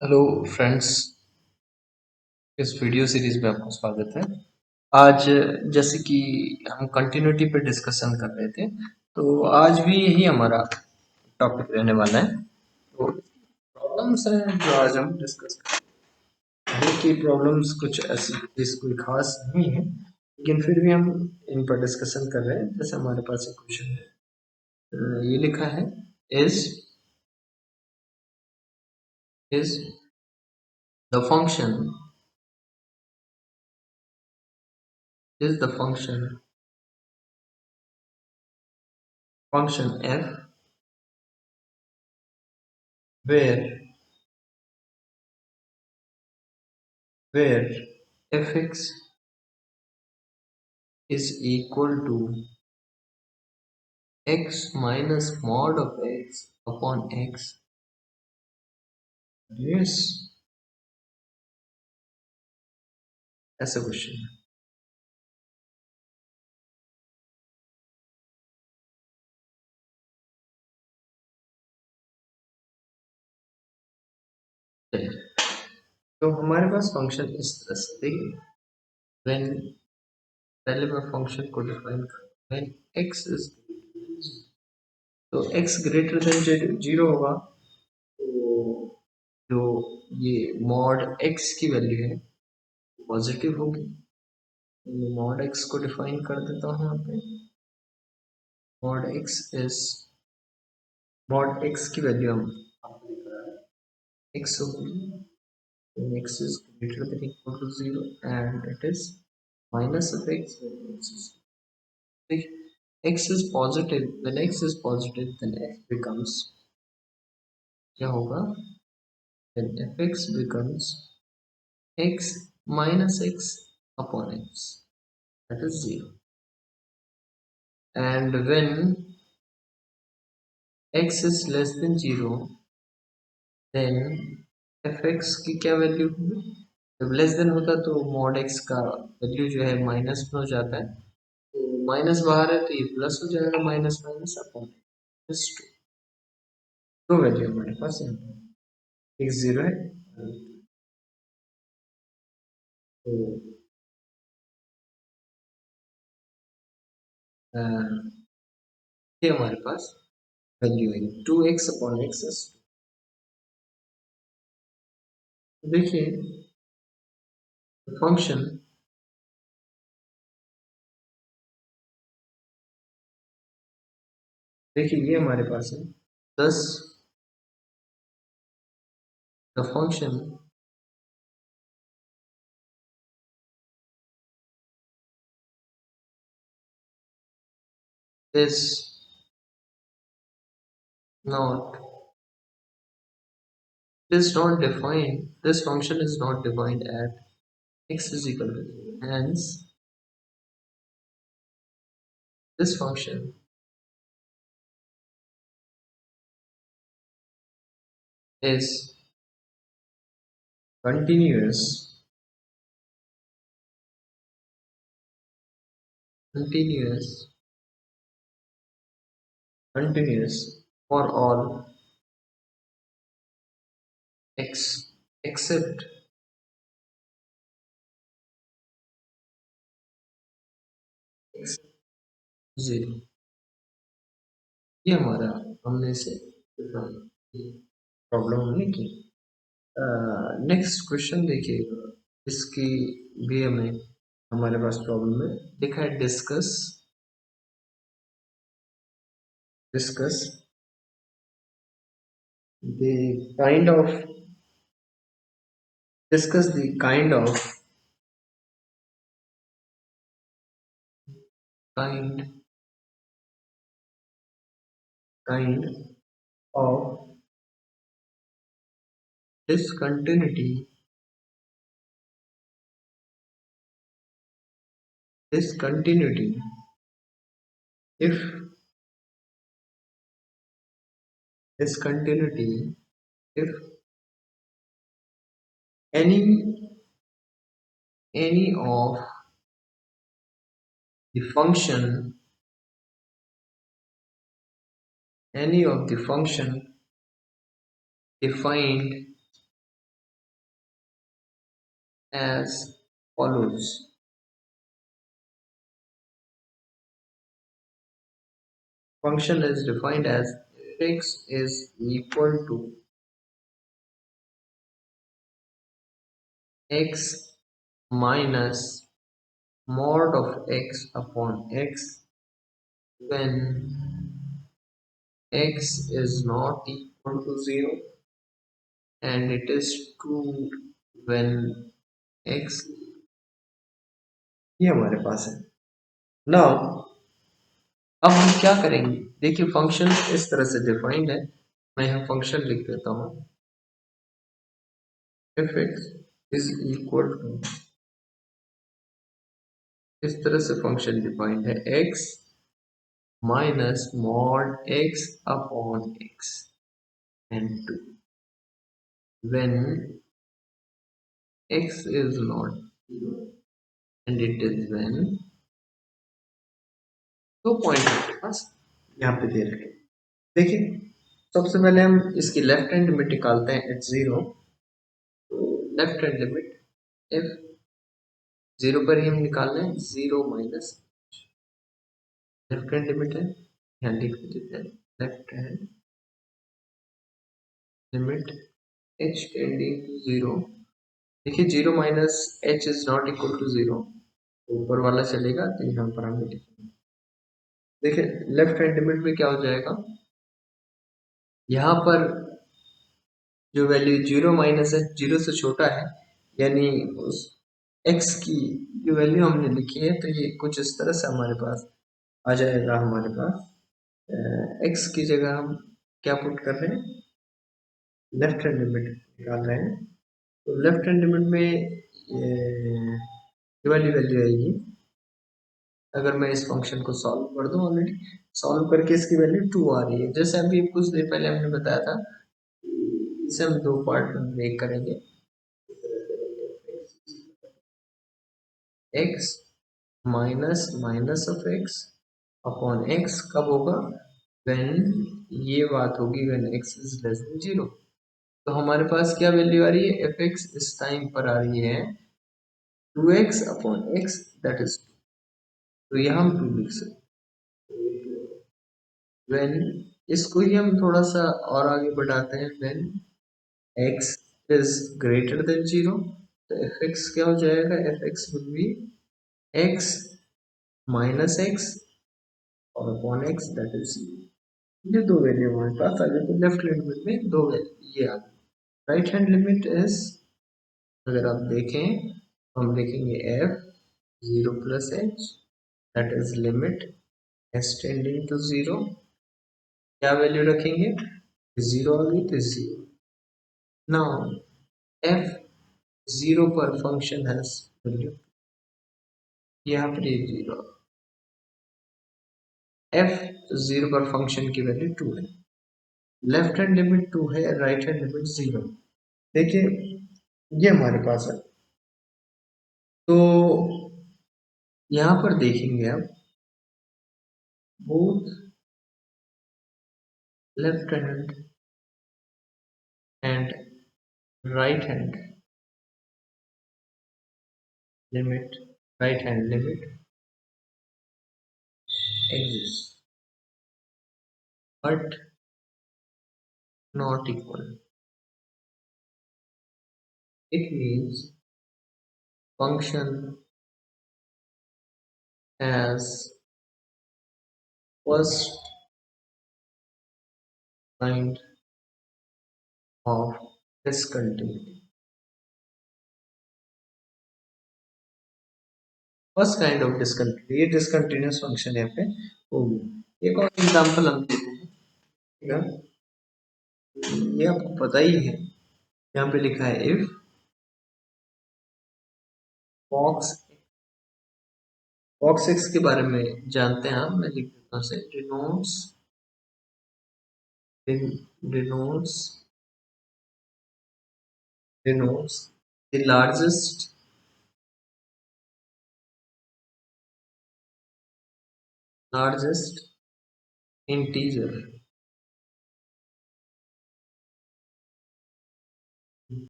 Hello friends. इस video series में आपका स्वागत है। आज जैसे कि हम कंटिन्यूटी पे डिस्कशन कर रहे थे, तो आज भी यही हमारा टॉपिक रहने वाला है। तो प्रॉब्लम्स हैं जो आज हम डिस्कस करेंगे। देखिए, प्रॉब्लम्स कुछ ऐसी चीज कोई खास नहीं है, लेकिन फिर भी हम इन पर डिस्कशन कर रहे हैं। जैसे हमारे पास एक क्वेश्चन है, ये लिखा है, is is the function is the function f where where fx is equal to x minus mod of x upon x. Yes, ऐसा क्वेश्चन है। तो हमारे पास फंक्शन इस तरह से देखिए, व्हेन पहले मैं फंक्शन को डिफाइन कर, व्हेन x इज, तो x ग्रेटर देन जीरो होगा, तो जो ये मॉड x की वैल्यू है पॉजिटिव होगी। मॉड x को डिफाइन कर देता हूँ यहाँ पे। Mod x is, mod x की वैल्यू हम आपको दिख रहा है, x होगी when x is greater than equal to 0 and it is minus of x when x is, if x is positive, when x is positive then x becomes, क्या होगा, then fx becomes x minus x upon x, that is 0. And when x is less than 0 then fx की क्या value होगी, जब less than होता है तो mod x का वैल्यू जो है माइनस में हो जाता है, तो माइनस बाहर है तो ये प्लस हो जाएगा, minus minus upon plus two. दो वैल्यू हमारे पास यहाँ पे, एक जीरो है, तो अ, ये हमारे पास वैल्यू है टू एक्स अपॉन एक्स। देखिए फंक्शन, देखिए ये हमारे पास है 10, the function is not is not defined, this function is not defined at x is equal to 0, hence this function is continuous, continuous, continuous for all x except 0। ये हमारा, हमने से problem हमने की। नेक्स्ट क्वेश्चन देखिए, इसकी भी हमें, हमारे पास प्रॉब्लम है, लिखा है discuss, discuss the kind of, discuss the kind kind of discontinuity, discontinuity if discontinuity if any any of the function, any of the function defined as follows. Function is defined as x is equal to x minus mod of x upon x when x is not equal to 0 and it is true when x, ये हमारे पास है. Now अब हम क्या करेंगे, देखिए function इस तरह से डिफाइंड है. मैं यहाँ फंक्शन लिख देता हूँ. F x is equal to, इस तरह से फंक्शन डिफाइंड है, x minus mod x upon x and two when x is not 0 and it is when, दो पॉइंट आपके पास यहाँ पे दे रखे. देखिए सबसे पहले हम इसकी लेफ्ट हैंड लिमिट निकालते हैं एट 0. तो लेफ्ट हैंड लिमिट एफ 0 पर ही हम निकाल रहे हैं, 0 माइनस लेफ्ट हैंड लिमिट है, यहाँ लिख देते हैं left hand limit h tending to 0. देखिए 0 minus h is not equal to 0, ऊपर वाला चलेगा तो यहाँ पर हमें लिखेंगे. देखिए लेफ्ट हैंड लिमिट में क्या हो जाएगा, यहाँ पर जो वैल्यू 0 माइनस है 0 से छोटा है, यानी उस x की जो वैल्यू हमने लिखी है तो ये कुछ इस तरह से हमारे पास आ जाएगा. हमारे पास x की जगह हम क्या पुट कर रहे हैं, लेफ्ट हैंड लिमिट निकाल रहे हैं. तो लेफ्ट हैंड लिमिट में ये वाली वैल्यू आएगी. अगर मैं इस फंक्शन को सॉल्व कर दूं, ऑलरेडी सॉल्व करके इसकी वैल्यू 2 आ रही है. जैसे अभी कुछ देर पहले हमने बताया था, इसे हम दो पार्ट में ब्रेक करेंगे. x minus minus of x upon x कब होगा, व्हेन ये बात होगी when x is less than 0. तो हमारे पास क्या वैल्यू आ रही है, एफ एक्स इस टाइम पर आ रही है 2x upon x that is 2. तो यहाँ हम 2 लिख सकते हैं. व्हेन इसको ही हम थोड़ा सा और आगे बढ़ाते हैं, when x is greater than 0, तो एफ एक्स क्या हो जाएगा, F x will be x minus x और अपॉन x दैट इज 0. ये दो वैल्यू हमारे पास आ गए. तो लेफ्ट हैंड लिमिट में दो वैल्यू ये आ गई. राइट हैंड लिमिट इज, अगर आप देखें तो हम लिखेंगे f 0 plus h that is limit s tending to 0. क्या वैल्यू रखेंगे, 0 आ गई तो 0. नाउ f 0 पर फंक्शन हैज वैल्यू, यहाँ पर ये 0, f 0 पर फंक्शन की वैल्यू 2 है. लेफ्ट हैंड लिमिट 2 है, राइट हैंड लिमिट 0. देखिए ये हमारे पास है. तो यहाँ पर देखेंगे आप, both left hand and right hand limit, right hand limit exists but not equal. It means function has first kind of discontinuity. First kind of discontinuity, ये डिसकंटिन्यूस फंक्शन यहाँ पे होगी. एक और एग्जांपल हम देते हैं, ठीक है. ये आपको पता ही है, यहाँ पे लिखा है इफ फॉक्स, फॉक्स एक्स के बारे में जानते हैं आप, मैं लिख देता हूँ, denotes denotes denotes the largest integer